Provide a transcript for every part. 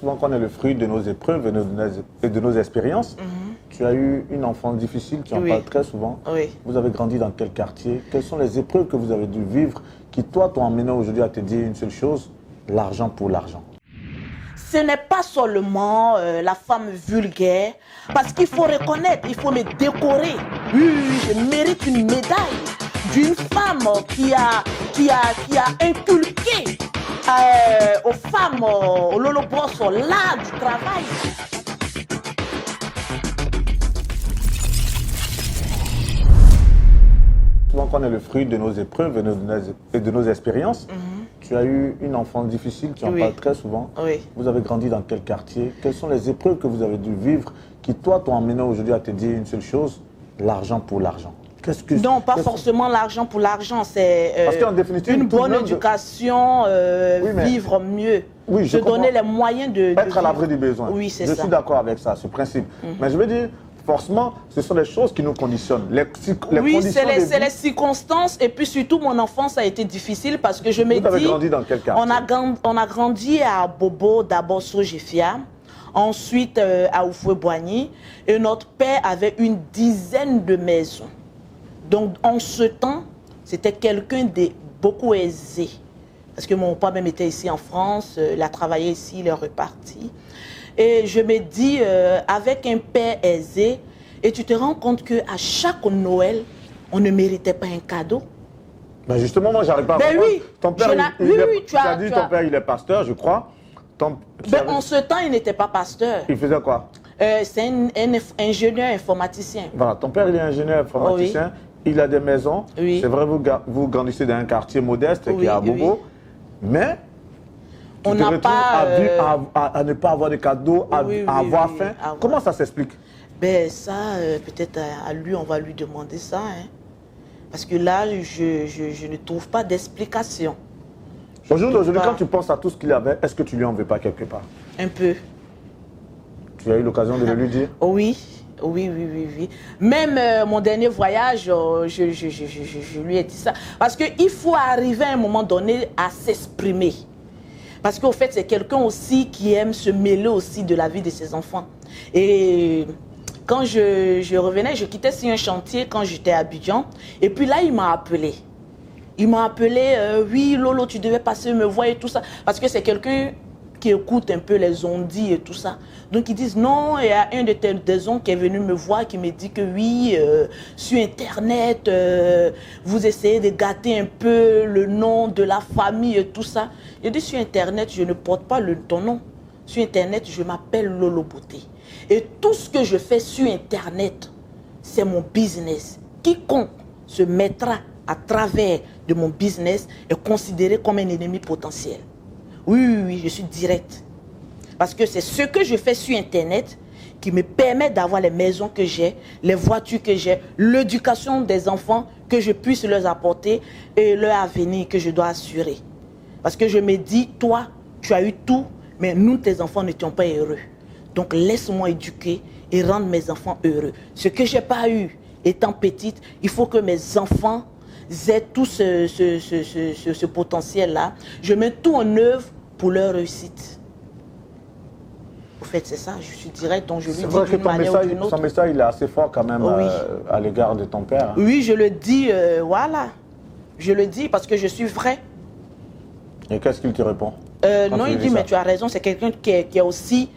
Souvent qu'on est le fruit de nos épreuves et de nos expériences. Tu as eu une enfance difficile, tu en parles très souvent. Oui. Vous avez grandi dans quel quartier? Quelles sont les épreuves que vous avez dû vivre qui, toi, t'ont amené aujourd'hui à te dire une seule chose, l'argent pour l'argent? Ce n'est pas seulement la femme vulgaire, parce qu'il faut reconnaître, il faut me décorer. Oui, je mérite une médaille d'une femme qui a inculqué aux femmes, au Lolo Boss, l'art du travail. Souvent qu'on est le fruit de nos épreuves et de nos expériences. Tu as eu une enfance difficile, tu en parles très souvent. Oui. Vous avez grandi dans quel quartier? Quelles sont les épreuves que vous avez dû vivre qui, toi, t'ont amené aujourd'hui à te dire une seule chose, l'argent pour l'argent? Non, pas forcément l'argent pour l'argent, c'est une bonne éducation, vivre mieux, se donner les moyens de être à l'abri du besoin. Oui, c'est ça. Je suis d'accord avec ça, ce principe. Mais je veux dire, forcément, ce sont les choses qui nous conditionnent. Oui, c'est les circonstances. Et puis surtout, mon enfance a été difficile parce que je me dis... Vous avez grandi dans quel quartier? On a grandi à Bobo, d'abord Sojefia, ensuite à Oufoué-Boigny. Et notre père avait une dizaine de maisons. Donc, en ce temps, c'était quelqu'un de beaucoup aisé. Parce que mon père même était ici en France, il a travaillé ici, il est reparti. Et je me dis, avec un père aisé, et tu te rends compte qu'à chaque Noël, on ne méritait pas un cadeau. Ben justement, moi, j'arrive pas à comprendre. Oui, ton père, tu as dit ton père, il est pasteur, je crois. En ce temps, il n'était pas pasteur. Il faisait quoi? C'est un ingénieur informaticien. Voilà, ton père, il est ingénieur informaticien. Oui. Il a des maisons. Oui. C'est vrai, vous grandissez dans un quartier modeste qui est à Bobo. Mais on n'a pas à ne pas avoir de cadeaux, à avoir faim. Comment ça s'explique? Ben ça, peut-être à lui, on va lui demander ça. Hein. Parce que là, je ne trouve pas d'explication. Aujourd'hui, quand tu penses à tout ce qu'il avait, est-ce que tu lui en veux pas quelque part? Un peu. Tu as eu l'occasion de le lui dire? Oui. Oui. Même mon dernier voyage, je lui ai dit ça. Parce qu'il faut arriver à un moment donné à s'exprimer. Parce qu'au fait, c'est quelqu'un aussi qui aime se mêler aussi de la vie de ses enfants. Et quand je revenais, je quittais sur un chantier quand j'étais à Abidjan. Et puis là, il m'a appelé. Il m'a appelé, oui, Lolo, tu devais passer me voir et tout ça. Parce que c'est quelqu'un qui écoute un peu les ondits et tout ça. Donc ils disent non, il y a un des oncles qui est venu me voir qui me dit que oui, sur Internet, vous essayez de gâter un peu le nom de la famille et tout ça. Je dis sur Internet, je ne porte pas ton nom. Sur Internet, je m'appelle Lolo Beauté. Et tout ce que je fais sur Internet, c'est mon business. Quiconque se mettra à travers de mon business est considéré comme un ennemi potentiel. Oui, je suis direct. Parce que c'est ce que je fais sur Internet qui me permet d'avoir les maisons que j'ai, les voitures que j'ai, l'éducation des enfants que je puisse leur apporter et leur avenir que je dois assurer. Parce que je me dis, toi, tu as eu tout, mais nous, tes enfants, n'étions pas heureux. Donc laisse-moi éduquer et rendre mes enfants heureux. Ce que je n'ai pas eu étant petite, il faut que mes enfants aient tout ce potentiel-là. Je mets tout en œuvre pour leur réussite. Au fait, c'est ça, je suis direct, donc je lui dis d'une manière ou d'une autre. Son message, il est assez fort quand même à l'égard de ton père. Hein. Oui, je le dis, voilà. Je le dis parce que je suis vrai. Et qu'est-ce qu'il te répond? Non, il dit, mais tu as raison, c'est quelqu'un qui est aussi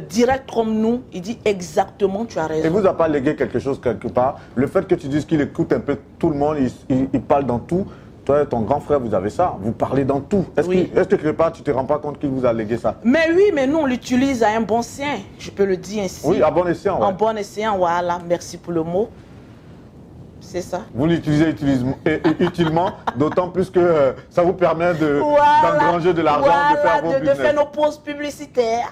direct comme nous. Il dit exactement, tu as raison. Et vous a pas légué quelque chose quelque part? Le fait que tu dises qu'il écoute un peu tout le monde, il parle dans tout. Toi et ton grand frère, vous avez ça, vous parlez dans tout. Est-ce que quelque part, tu ne te rends pas compte qu'il vous a légué ça? Mais oui, mais nous, on l'utilise à un bon escient, je peux le dire ainsi. Oui, à bon escient, ouais. En bon escient, voilà, merci pour le mot. C'est ça. Vous l'utilisez utilement, d'autant plus que ça vous permet d'engranger de l'argent, de faire vos business. De faire nos pauses publicitaires.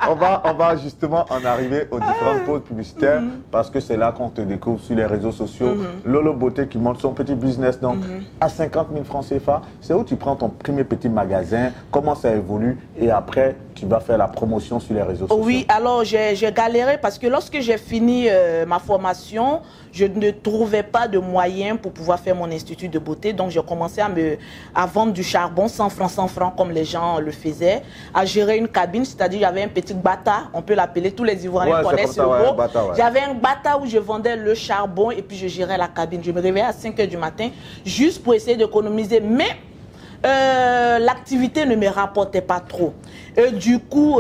on va justement en arriver aux différentes pauses publicitaires parce que c'est là qu'on te découvre sur les réseaux sociaux. Lolo Beauté qui monte son petit business donc à 50 000 francs CFA. C'est où tu prends ton premier petit magasin, comment ça évolue et après tu vas faire la promotion sur les réseaux sociaux. Oui, alors j'ai galéré parce que lorsque j'ai fini ma formation, je ne trouvais pas de moyens pour pouvoir faire mon institut de beauté. Donc, j'ai commencé à vendre du charbon 100 francs comme les gens le faisaient, à gérer une cabine, c'est-à-dire j'avais un petit bata, on peut l'appeler, tous les Ivoiriens connaissent le mot. J'avais un bata où je vendais le charbon et puis je gérais la cabine. Je me réveillais à 5 h du matin juste pour essayer d'économiser. Mais l'activité ne me rapportait pas trop. Et du coup,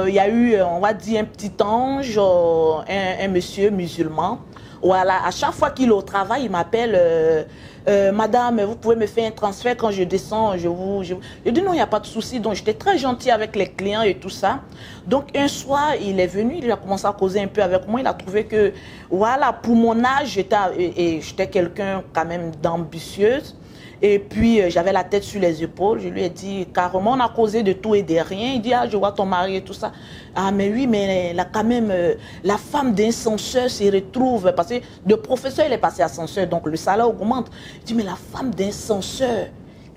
il y a eu, on va dire, un petit ange, un monsieur musulman. Voilà, à chaque fois qu'il est au travail, il m'appelle Madame, vous pouvez me faire un transfert quand je descends, je dis non, il n'y a pas de souci. Donc j'étais très gentil avec les clients et tout ça. Donc un soir, il est venu, il a commencé à causer un peu avec moi. Il a trouvé que, voilà, pour mon âge, j'étais quelqu'un quand même d'ambitieuse. Et puis, j'avais la tête sur les épaules. Je lui ai dit, carrément, on a causé de tout et de rien. Il dit, ah, je vois ton mari et tout ça. Ah, mais oui, mais là, quand même, la femme d'un censeur s'y retrouve. Parce que de professeur, il est passé à censeur, donc le salaire augmente. Il dit, mais la femme d'un censeur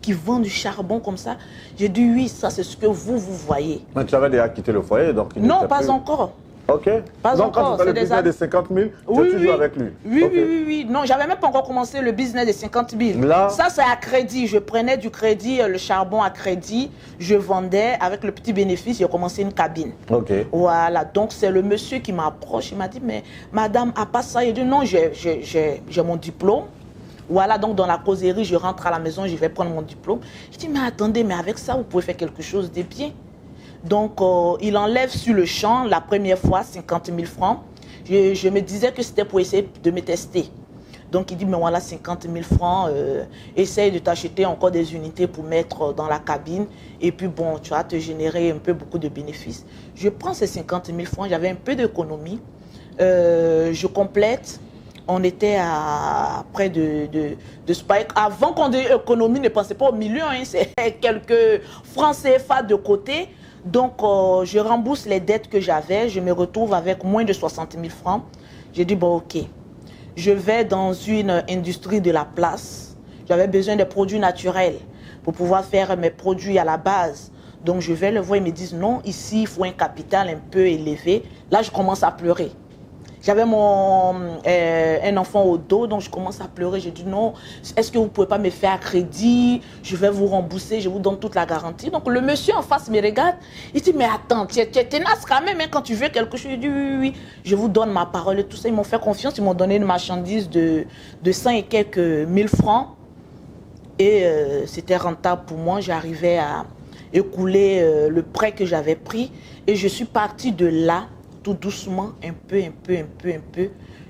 qui vend du charbon comme ça. J'ai dit, oui, ça, c'est ce que vous voyez. Mais tu avais déjà quitté le foyer, donc... Non, pas encore. Ok. Pas donc encore. Quand tu fais le business de 50 000, tu es toujours avec lui. Oui, okay. Oui. Non, j'avais même pas encore commencé le business de 50 000. Là, ça, c'est à crédit. Je prenais du crédit, le charbon à crédit. Je vendais avec le petit bénéfice. J'ai commencé une cabine. Ok. Voilà. Donc, c'est le monsieur qui m'approche. Il m'a dit, mais madame, à part ça, il dit, non, j'ai mon diplôme. Voilà, donc dans la causerie, je rentre à la maison, je vais prendre mon diplôme. Je dis, mais attendez, mais avec ça, vous pouvez faire quelque chose de bien. Donc, il enlève sur le champ, la première fois, 50 000 francs. Je me disais que c'était pour essayer de me tester. Donc, il dit, mais voilà, 50 000 francs, essaye de t'acheter encore des unités pour mettre dans la cabine. Et puis, bon, tu vas te générer un peu beaucoup de bénéfices. Je prends ces 50 000 francs, j'avais un peu d'économie. Je complète. On était à près de Spike. Avant qu'on ait économie, ne pensez pas au million, hein, c'est quelques francs CFA de côté. Donc, je rembourse les dettes que j'avais. Je me retrouve avec moins de 60 000 francs. J'ai dit, bon, ok. Je vais dans une industrie de la place. J'avais besoin de produits naturels pour pouvoir faire mes produits à la base. Donc, je vais le voir. Ils me disent, non, ici, il faut un capital un peu élevé. Là, je commence à pleurer. J'avais un enfant au dos, donc je commence à pleurer. Je dis non, est-ce que vous ne pouvez pas me faire crédit? Je vais vous rembourser, je vous donne toute la garantie. Donc le monsieur en face me regarde, il dit mais attends, tu es tenace quand même hein, quand tu veux quelque chose. Je dis oui, je vous donne ma parole et tout ça. Ils m'ont fait confiance, ils m'ont donné une marchandise de 100 et quelques 1000 francs. Et c'était rentable pour moi, j'arrivais à écouler le prêt que j'avais pris. Et je suis partie de là, tout doucement, un peu,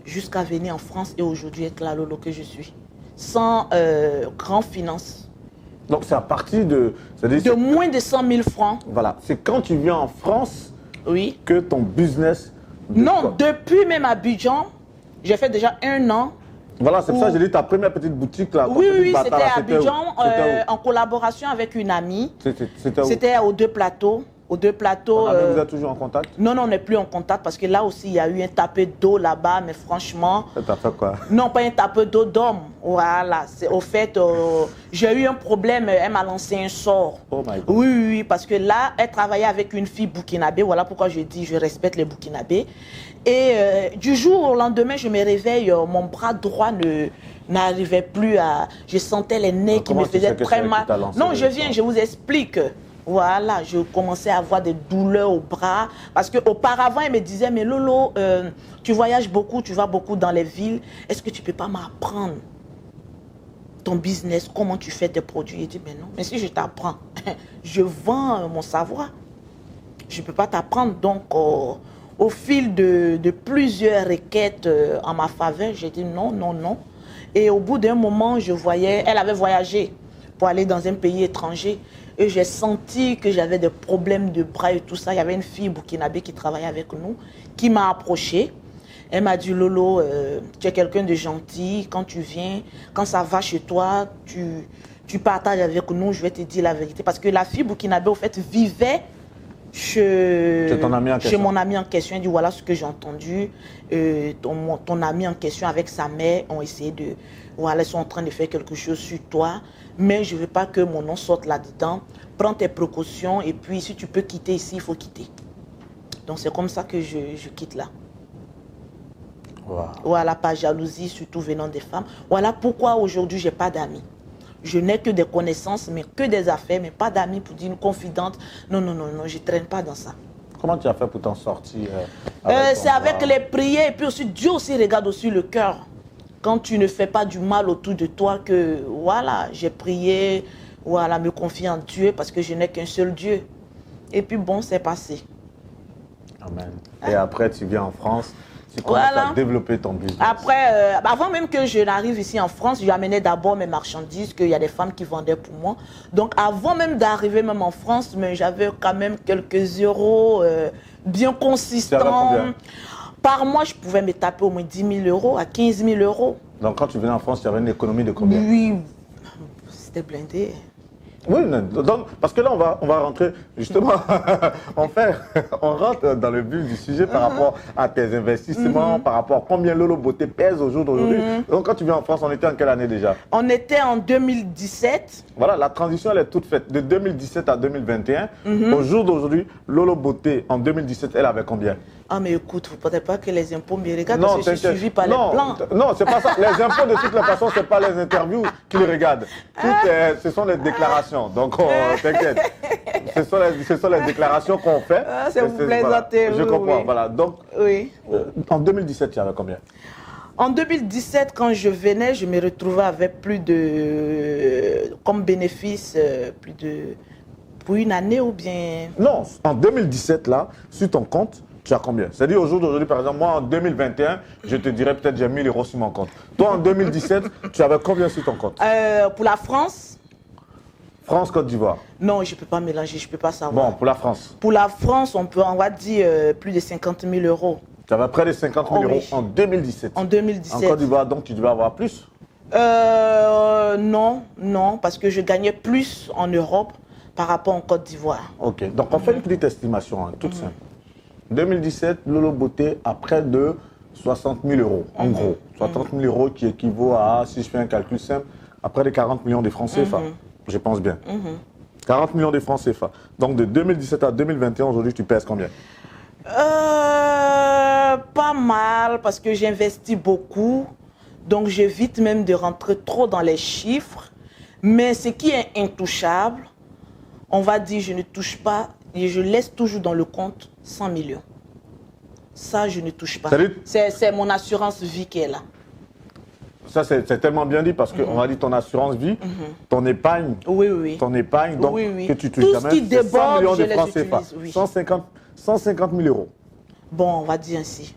jusqu'à venir en France et aujourd'hui être la Lolo que je suis. Sans grande finance. Donc c'est à partir de... De moins de 100 000 francs. Voilà, c'est quand tu viens en France oui. que ton business... Non, depuis même Abidjan, j'ai fait déjà 1 an. Voilà, c'est pour ça que j'ai dit ta première petite boutique là. Oui, c'était à Abidjan, en collaboration avec une amie. C'était aux Deux Plateaux. Aux Deux Plateaux. Vous êtes toujours en contact? Non, on n'est plus en contact parce que là aussi, il y a eu un tapé d'eau là-bas, mais franchement... T'as fait quoi? Non, pas un tapé d'eau d'homme. Voilà. Au fait, j'ai eu un problème, elle m'a lancé un sort. Oh my God. Oui, parce que là, elle travaillait avec une fille burkinabé. Voilà pourquoi je dis je respecte les burkinabés. Et du jour au lendemain, je me réveille, mon bras droit n'arrivait plus à... Je sentais les nez qui me faisaient très mal. Non, je viens, je vous explique. Voilà, je commençais à avoir des douleurs au bras. Parce qu'auparavant, elle me disait, mais Lolo, tu voyages beaucoup, tu vas beaucoup dans les villes. Est-ce que tu ne peux pas m'apprendre ton business, comment tu fais tes produits? J'ai dit, mais non, mais si je t'apprends, je vends mon savoir. Je ne peux pas t'apprendre. Donc, au fil de plusieurs requêtes en ma faveur, j'ai dit non. Et au bout d'un moment, je voyais, elle avait voyagé pour aller dans un pays étranger. Et j'ai senti que j'avais des problèmes de bras et tout ça. Il y avait une fille burkinabé qui travaillait avec nous, qui m'a approchée. Elle m'a dit, Lolo, tu es quelqu'un de gentil. Quand tu viens, quand ça va chez toi, tu partages avec nous, je vais te dire la vérité. Parce que la fille burkinabé, au fait, vivait chez mon ami en question. Elle dit, voilà ce que j'ai entendu. Ton ami en question avec sa mère ont essayé de... Voilà, ils sont en train de faire quelque chose sur toi. Mais je ne veux pas que mon nom sorte là-dedans. prends tes précautions et puis si tu peux quitter ici, il faut quitter. Donc c'est comme ça que je quitte là. Wow. Voilà, pas jalousie, surtout venant des femmes. Voilà pourquoi aujourd'hui, je n'ai pas d'amis. Je n'ai que des connaissances, mais que des affaires, mais pas d'amis pour dire une confidente. Non, non, non, non, je ne traîne pas dans ça. Comment tu as fait pour t'en sortir c'est avec les prières et puis aussi, Dieu aussi regarde aussi le cœur. Quand tu ne fais pas du mal autour de toi, que voilà, j'ai prié, voilà, me confier en Dieu parce que je n'ai qu'un seul Dieu. Et puis bon, c'est passé. Amen. Et après, tu viens en France. Tu commences à développer ton business. Après, avant même que je n'arrive ici en France, j'amenais d'abord mes marchandises, qu'il y a des femmes qui vendaient pour moi. Donc avant même d'arriver même en France, j'avais quand même quelques euros bien consistants. Par mois, je pouvais me taper au moins 10 000 euros à 15 000 euros. Donc quand tu venais en France, tu avais une économie de combien? Oui, c'était blindé. Oui, donc, parce que là, on va rentrer, justement, on rentre dans le but du sujet par rapport à tes investissements, par rapport à combien Lolo Beauté pèse au jour d'aujourd'hui. Donc, quand tu viens en France, on était en quelle année déjà? On était en 2017. Voilà, la transition, elle est toute faite. De 2017 à 2021, au jour d'aujourd'hui, Lolo Beauté, en 2017, elle avait combien? Ah, mais écoute, vous ne pensez pas que les impôts me regardent parce que je suis suivi par les plans. Non, c'est pas ça. Les impôts, de toute façon, ce n'est pas les interviews qui les regardent. Ce sont les déclarations. Donc, t'inquiète. Ce sont les déclarations qu'on fait. Ah, c'est vous plaisanter. Voilà. Je comprends. Oui. Voilà. Donc, en 2017, tu avais combien? En 2017, quand je venais, je me retrouvais avec plus de, comme bénéfice, plus de, pour une année ou bien... Non, en 2017, là, sur ton compte, tu as combien? C'est-à-dire au jour d'aujourd'hui, par exemple, moi en 2021, je te dirais peut-être j'ai 1000 euros sur mon compte. Toi en 2017, tu avais combien sur ton compte? Pour la France? France, Côte d'Ivoire? Non, je ne peux pas mélanger, je ne peux pas savoir. Bon, pour la France? Pour la France, on va dire plus de 50 000 euros. Tu avais près de 50 000 euros en 2017? En 2017. En Côte d'Ivoire, donc tu devais avoir plus? Non, non, parce que je gagnais plus en Europe par rapport en Côte d'Ivoire. Ok, donc on fait une petite estimation, toute simple. 2017, Lolo Beauté a près de 60 000 euros, en gros. 60 000 euros qui équivaut à, si je fais un calcul simple, à près de 40 millions de francs CFA. Je pense bien. 40 millions de francs CFA. Donc de 2017 à 2021, aujourd'hui, tu pèses combien? Pas mal, parce que j'investis beaucoup. Donc j'évite même de rentrer trop dans les chiffres. Mais ce qui est intouchable, on va dire je ne touche pas et je laisse toujours dans le compte 100 millions. Ça, je ne touche pas. C'est mon assurance vie qui est là. Ça, c'est tellement bien dit parce qu'on a dit ton assurance vie, ton épargne, ton épargne, donc que tu touches jamais, c'est 100 millions de francs CFA, 150 000 euros. Bon, on va dire ainsi.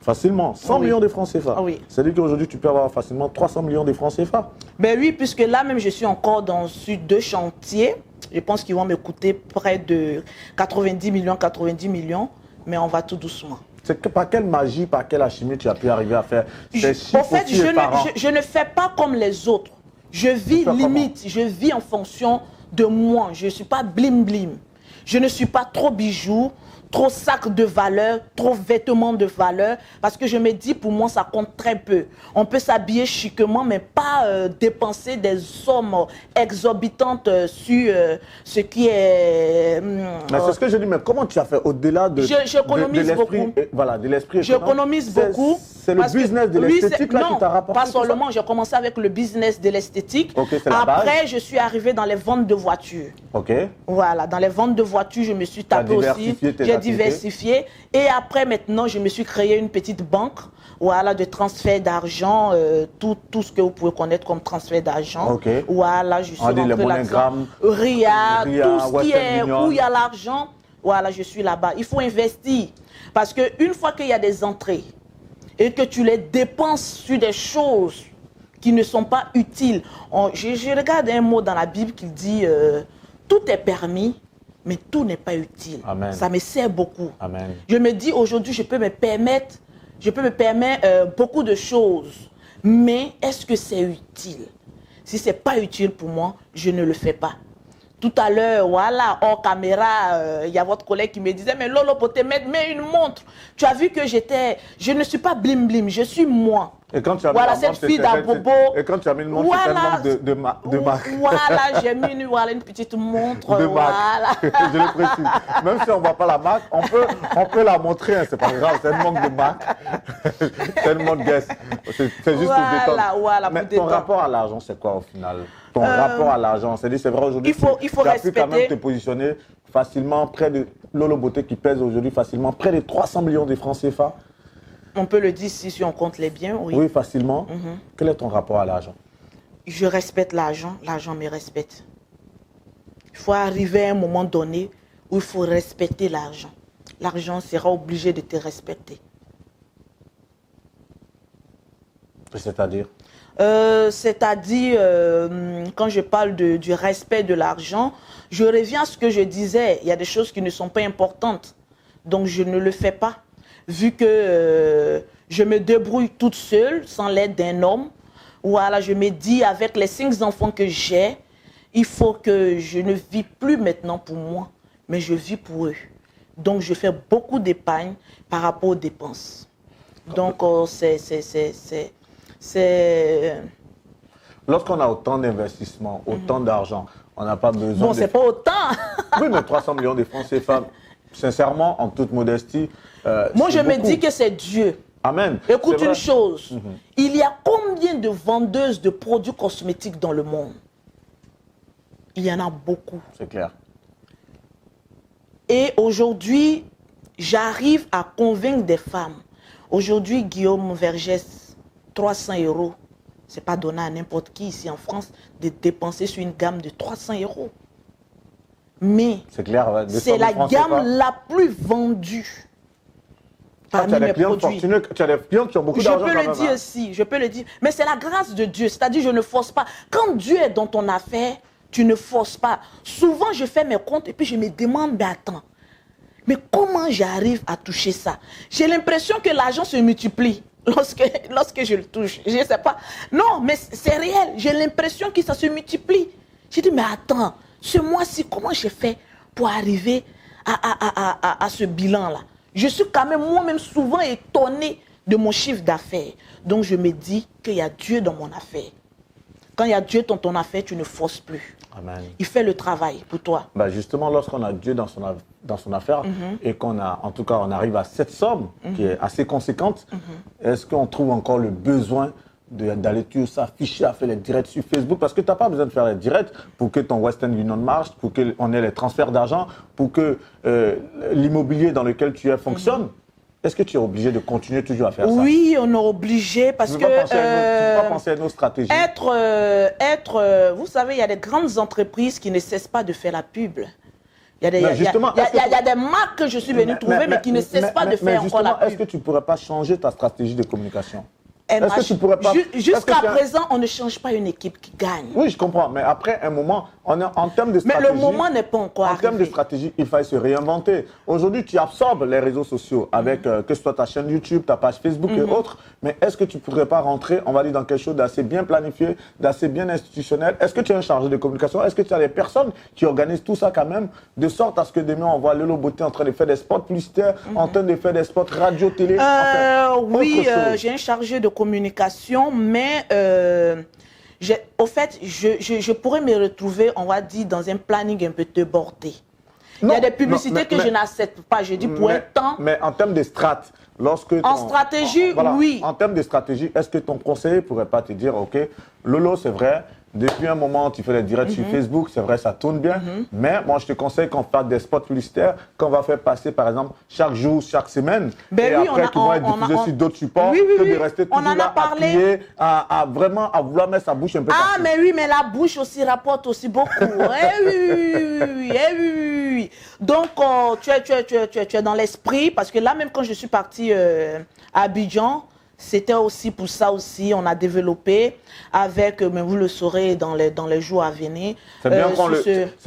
Facilement, 100 millions de francs CFA. C'est-à-dire qu'aujourd'hui, tu peux avoir facilement 300 millions de francs CFA. Ben oui, puisque là même, je suis encore dans deux chantiers. Je pense qu'ils vont me coûter près de 90 millions, mais on va tout doucement. C'est que par quelle magie, par quelle alchimie tu as pu arriver à faire ces chiffres? En fait, je ne fais pas comme les autres. Je vis limite, je vis en fonction de moi. Je ne suis pas blim-blim. Je ne suis pas trop bijoux, trop sac de valeur, trop vêtements de valeur, parce que je me dis, pour moi, ça compte très peu. On peut s'habiller chiquement, mais pas dépenser des sommes exorbitantes sur ce qui est... mais c'est ce que je dis, mais comment tu as fait au-delà de j'économise beaucoup. Voilà, de l'esprit. J'économise beaucoup. C'est le business de l'esthétique là qui t'a rapporté? Non, pas seulement. J'ai commencé avec le business de l'esthétique. Après, je suis arrivé dans les ventes de voitures. Voilà, dans les ventes de voitures, je me suis tapé aussi. J'ai diversifié. Et après, maintenant, je me suis créé une petite banque, voilà, de transfert d'argent, tout ce que vous pouvez connaître comme transfert d'argent. Voilà, je suis rentré là-dedans. RIA, tout ce qui est où il y a l'argent, voilà, je suis là-bas. Il faut investir. Parce qu'une fois qu'il y a des entrées et que tu les dépenses sur des choses qui ne sont pas utiles, je regarde un mot dans la Bible qui dit tout est permis, mais tout n'est pas utile. Amen. Ça me sert beaucoup. Amen. Je me dis aujourd'hui, je peux me permettre beaucoup de choses, mais est-ce que c'est utile? Si ce n'est pas utile pour moi, je ne le fais pas. Tout à l'heure, voilà, hors caméra, il y a votre collègue qui me disait, mais Lolo Beauté, mets une montre. Tu as vu que je ne suis pas blim blim, je suis moi. Et quand tu as voilà, cette fille d'Abobo. Et quand tu as mis une montre, voilà, c'est une montre de marque. Voilà, j'ai mis une petite montre. De marque. Voilà. Je le précise. Même si on ne voit pas la marque, on peut la montrer, hein, c'est pas grave, c'est une montre de marque. C'est une montre Guess. C'est juste pour détendre. Voilà, mais ton rapport à l'argent, c'est quoi au final? Ton rapport à l'argent, c'est vrai aujourd'hui, il faut tu as pu quand même te positionner facilement près de Lolo Beauté qui pèse aujourd'hui facilement près de 300 millions de francs CFA. On peut le dire si on compte les biens, oui. Oui, facilement. Quel est ton rapport à l'argent? Je respecte l'argent, l'argent me respecte. Il faut arriver à un moment donné où il faut respecter l'argent. L'argent sera obligé de te respecter. C'est-à-dire? C'est-à-dire, quand je parle du respect de l'argent, je reviens à ce que je disais. Il y a des choses qui ne sont pas importantes. Donc, je ne le fais pas. Vu que je me débrouille toute seule, sans l'aide d'un homme, voilà, je me dis, avec les 5 enfants que j'ai, il faut que je ne vis plus maintenant pour moi, mais je vis pour eux. Donc, je fais beaucoup d'épargne par rapport aux dépenses. Donc, Lorsqu'on a autant d'investissements, autant d'argent, on n'a pas besoin bon, c'est pas autant. Oui, mais 300 millions de francs CFA, sincèrement, en toute modestie, moi, je me dis que c'est Dieu. Amen. Écoute une chose. Il y a combien de vendeuses de produits cosmétiques dans le monde? Il y en a beaucoup. C'est clair. Et aujourd'hui, j'arrive à convaincre des femmes. Aujourd'hui, Guillaume Vergès, 300 €. Ce n'est pas donné à n'importe qui ici en France de dépenser sur une gamme de 300 €. Mais c'est la gamme la plus vendue parmi mes produits. Tu as des clients qui ont beaucoup d'argent. Je peux le dire aussi, je peux le dire. Mais c'est la grâce de Dieu, c'est-à-dire je ne force pas. Quand Dieu est dans ton affaire, tu ne forces pas. Souvent, je fais mes comptes et puis je me demande, mais attends, mais comment j'arrive à toucher ça? J'ai l'impression que l'argent se multiplie lorsque je le touche. Je ne sais pas. Non, mais c'est réel. J'ai l'impression que ça se multiplie. J'ai dit, mais attends, ce mois-ci, comment j'ai fait pour arriver à ce bilan-là? Je suis quand même moi-même souvent étonné de mon chiffre d'affaires. Donc je me dis qu'il y a Dieu dans mon affaire. Quand il y a Dieu dans ton affaire, tu ne forces plus. Amen. Il fait le travail pour toi. Bah justement, lorsqu'on a Dieu dans son affaire et qu'on a, en tout cas, on arrive à cette somme qui est assez conséquente, est-ce qu'on trouve encore le besoin d'aller s'afficher à faire les directs sur Facebook? Parce que tu n'as pas besoin de faire les directs pour que ton Western Union marche, pour qu'on ait les transferts d'argent, pour que l'immobilier dans lequel tu es fonctionne. Est-ce que tu es obligé de continuer toujours à faire ça? Oui, on est obligé parce que... Tu ne peux pas penser à nos stratégies. Vous savez, il y a des grandes entreprises qui ne cessent pas de faire la pub. Il y a des marques que je suis venu trouver, mais qui ne cessent pas de faire encore la pub. Est-ce que tu ne pourrais pas changer ta stratégie de communication? Jusqu'à présent, on ne change pas une équipe qui gagne. Oui, je comprends. Mais après un moment, en termes de stratégie... Mais le moment n'est pas encore arrivé. En termes de stratégie, il faut se réinventer. Aujourd'hui, tu absorbes les réseaux sociaux avec que ce soit ta chaîne YouTube, ta page Facebook et autres. Mais est-ce que tu ne pourrais pas rentrer, on va dire, dans quelque chose d'assez bien planifié, d'assez bien institutionnel? Est-ce que tu es un chargé de communication? Est-ce que tu as des personnes qui organisent tout ça quand même, de sorte à ce que demain, on voit Lolo Beauté en train de faire des spots publicitaires, en train de faire des spots radio, télé? Oui, j'ai un chargé de communication, mais au fait, je pourrais me retrouver, on va dire, dans un planning un peu débordé. Il y a des publicités que je n'accepte pas. Je dis pour un temps. Mais en termes de strates, en stratégie, oui. En termes de stratégie, est-ce que ton conseiller ne pourrait pas te dire, OK, Lolo, c'est vrai, depuis un moment, tu fais des directs sur Facebook, c'est vrai, ça tourne bien, mais moi, je te conseille qu'on fasse des spots publicitaires qu'on va faire passer, par exemple, chaque jour, chaque semaine, et après, qui vont être diffusés sur d'autres supports, que de rester toujours là, appuyé, à vraiment à vouloir mettre sa bouche un peu partout. Mais oui, mais la bouche aussi rapporte aussi beaucoup. Oui. Donc, tu es dans l'esprit, parce que là, même quand je suis partie à Abidjan, c'était aussi pour ça aussi, on a développé avec, mais vous le saurez dans les jours à venir. C'est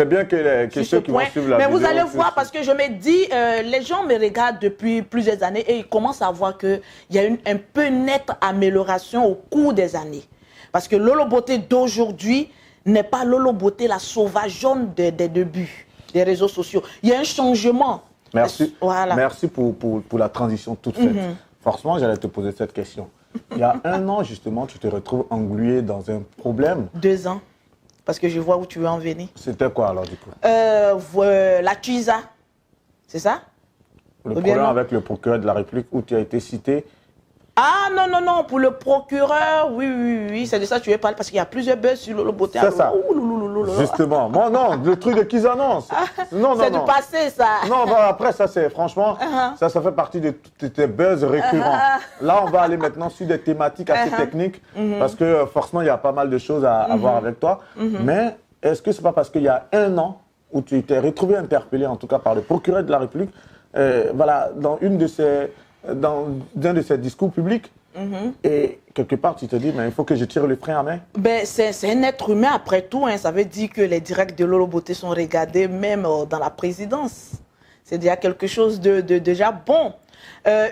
bien, que ceux qui vont suivre la vidéo... Mais vous allez voir, parce que je me dis, les gens me regardent depuis plusieurs années et ils commencent à voir qu'il y a un peu nette amélioration au cours des années. Parce que Lolo Beauté d'aujourd'hui n'est pas Lolo Beauté, la sauvageonne des débuts des réseaux sociaux. Il y a un changement. Merci, voilà. Merci pour la transition toute faite. Forcément, j'allais te poser cette question. Il y a 1 an, justement, tu te retrouves englué dans un problème. 2 ans, parce que je vois où tu veux en venir. C'était quoi alors, du coup? La TUISA, c'est ça? Le problème avec le procureur de la République où tu as été cité. Ah non, non, non, pour le procureur, oui, c'est de ça que tu veux parler parce qu'il y a plusieurs buzz sur Lolo Beauté. C'est ça. Justement. Bon, non, le truc de qu'ils annoncent. Non, c'est du passé, ça. Non, bon, après, ça, c'est franchement, ça fait partie de tes buzz récurrents. Là, on va aller maintenant sur des thématiques assez techniques parce que forcément, il y a pas mal de choses à voir avec toi. Mais est-ce que c'est pas parce qu'il y a 1 an où tu t'es retrouvé interpellé, en tout cas par le procureur de la République, voilà, dans un de ses discours publics, et quelque part tu te dis, mais il faut que je tire le frein à main. Ben, c'est un être humain après tout, hein. Ça veut dire que les directs de Lolo Beauté sont regardés même dans la présidence. C'est déjà quelque chose de déjà bon.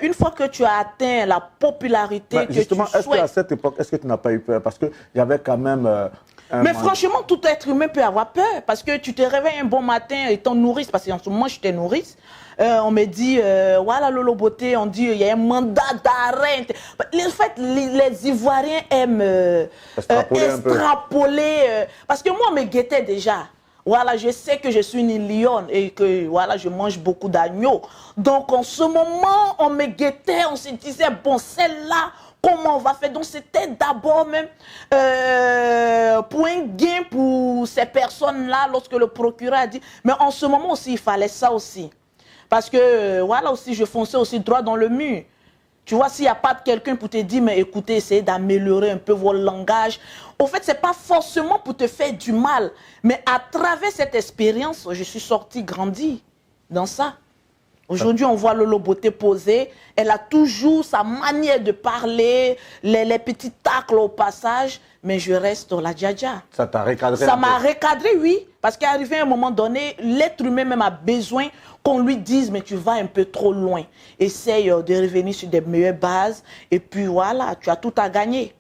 Une fois que tu as atteint la popularité que justement, tu souhaites... Est-ce qu'à cette époque, est-ce que tu n'as pas eu peur? Parce qu'il y avait quand même... Mais franchement, tout être humain peut avoir peur. Parce que tu te réveilles un bon matin étant nourrice, parce qu'en ce moment, j'étais nourrice. On me dit, voilà Lolo Beauté, on dit, il y a un mandat d'arrêt. En fait, les Ivoiriens aiment extrapoler. Parce que moi, on me guettait déjà. Voilà, je sais que je suis une lionne et que voilà, je mange beaucoup d'agneaux. Donc, en ce moment, on me guettait, on se disait, bon, celle-là, comment on va faire? Donc, c'était d'abord même pour un gain pour ces personnes-là, lorsque le procureur a dit. Mais en ce moment aussi, il fallait ça aussi. Parce que, voilà aussi, je fonçais aussi droit dans le mur. Tu vois, s'il n'y a pas de quelqu'un pour te dire, mais écoutez, essayez d'améliorer un peu votre langage. Au fait, ce n'est pas forcément pour te faire du mal. Mais à travers cette expérience, je suis sortie grandie dans ça. Aujourd'hui, on voit Lolo Beauté poser. Elle a toujours sa manière de parler, les petits tacles au passage. Mais je reste la djadja. Ça t'a recadré? Ça m'a recadré, oui. Parce qu'à arrivé à un moment donné, l'être humain même a besoin qu'on lui dise, mais tu vas un peu trop loin. Essaye de revenir sur des meilleures bases. Et puis voilà, tu as tout à gagner.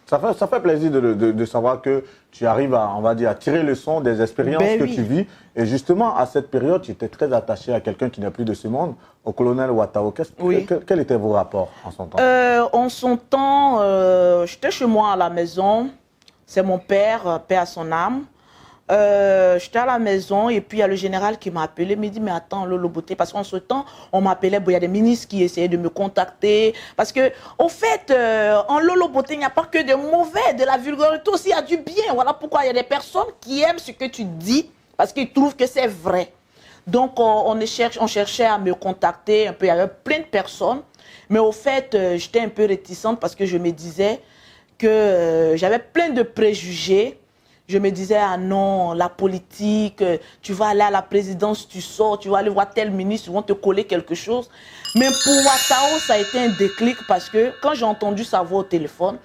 Ça fait plaisir de savoir que tu arrives à, on va dire, à tirer le son des expériences que tu vis. Et justement, à cette période, tu étais très attaché à quelqu'un qui n'est plus de ce monde, au colonel Ouattao. Quels étaient vos rapports en son temps? En son temps, j'étais chez moi à la maison. C'est mon père, paix à son âme. J'étais à la maison et puis il y a le général qui m'a appelé, me dit mais attends Lolo Beauté, parce qu'en ce temps on m'appelait, il y a des ministres qui essayaient de me contacter, parce que au fait en Lolo Beauté il n'y a pas que de mauvais, de la vulgarité aussi, il y a du bien. Voilà pourquoi il y a des personnes qui aiment ce que tu dis parce qu'ils trouvent que c'est vrai. Donc on cherchait à me contacter un peu, il y avait plein de personnes, mais au fait j'étais un peu réticente parce que je me disais que j'avais plein de préjugés. Je me disais, ah non, la politique, tu vas aller à la présidence, tu sors, tu vas aller voir tel ministre, ils vont te coller quelque chose. Mais pour Ouattao, ça a été un déclic parce que quand j'ai entendu sa voix au téléphone,